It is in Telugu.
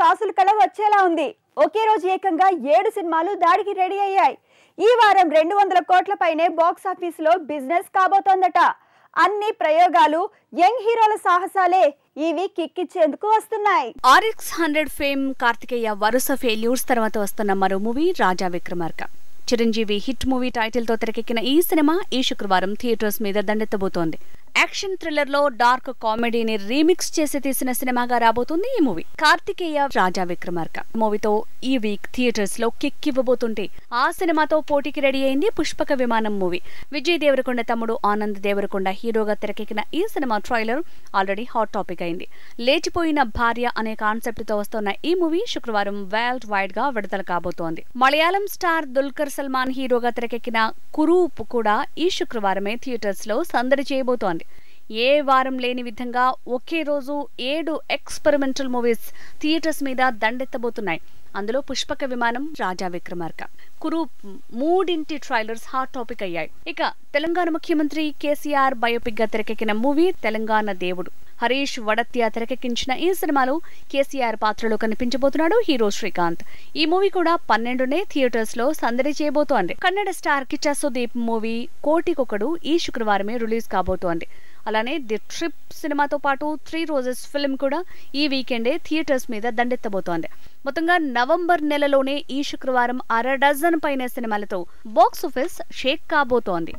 కాసుల కళ వచ్చేలా ఉంది. ఒకే రోజు ఏకంగా 7 సినిమాలు దాడికి రెడీ అయ్యాయి. ఈ వారం 200 కోట్ల పైనే బాక్స్ ఆఫీసులో బిజినెస్ కాబోతోందట. అన్ని ప్రయోగాలు యంగ్ హీరోల సాహసాలే ఈ వీక్ కిక్కిచ్చేందుకు వస్తున్నాయి. RX100 ఫేమ్ కార్తికేయ వరుస ఫెయిల్యూర్స్ తర్వాత వస్తున్న మరో movie Raja Vikramarka. Chiranjeevi hit movie title తో తెరకెక్కిన ఈ సినిమా ఈ శుక్రవారం థియేటర్స్ మీద దండెత్తబోతోంది. యాక్షన్ థ్రిల్లర్ లో డార్క్ కామెడీని రీమిక్స్ చేసి తీసిన సినిమాగా రాబోతుంది ఈ మూవీ. కార్తికేయ రాజా విక్రమార్క మూవీతో ఈ వీక్ థియేటర్స్ లో కిక్ ఇవ్వబోతుంటే ఆ సినిమాతో పోటీకి రెడీ అయింది పుష్పక విమానం మూవీ. విజయ్ దేవరకొండ తమ్ముడు ఆనంద్ దేవరకొండ హీరోగా తెరకెక్కిన ఈ cinema trailer already hot topic అయింది. లేచిపోయిన భార్య అనే కాన్సెప్ట్ తో వస్తున్న ఈ మూవీ శుక్రవారం వరల్డ్ వైడ్ గా విడుదల కాబోతోంది. మలయాళం స్టార్ దుల్కర్ సల్మాన్ హీరోగా తెరకెక్కిన కురూప్ కూడా ఈ శుక్రవారమే థియేటర్స్ లో సందడి చేయబోతోంది. ఏ వారం లేని విధంగా ఒకే రోజు 7 ఎక్స్పెరిమెంటల్ మూవీస్ థియేటర్స్ మీద దండెత్తబోతున్నాయి. అందులో పుష్పక విమానం, రాజా విక్రమార్క, కురూప్ మూడింటి ట్రైలర్స్ హాట్ టాపిక్ అయ్యాయి. ఇక తెలంగాణ ముఖ్యమంత్రి కేసీఆర్ బయోపిక్ గా తెరకెక్కిన మూవీ తెలంగాణ దేవుడు. హరీష్ వడత్య తెరకెక్కించిన ఈ సినిమాలో కేసీఆర్ పాత్రలో కనిపించబోతున్నాడు హీరో శ్రీకాంత్. ఈ మూవీ కూడా 12నే థియేటర్స్ లో సందడి చేయబోతోంది. కన్నడ స్టార్ కిచ్చా సుదీప్ మూవీ కోటికొకడు ఈ శుక్రవారమే రిలీజ్ కాబోతోంది. అలానే ది ట్రిప్ సినిమాతో పాటు 3 రోజెస్ ఫిల్మ్ కూడా ఈ వీకెండే థియేటర్స్ మీద దండెత్తబోతోంది. మొత్తంగా నవంబర్ నెలలోనే ఈ శుక్రవారం 6 డజన్ పైన సినిమాలతో బాక్స్ ఆఫీస్ షేక్ కాబోతోంది.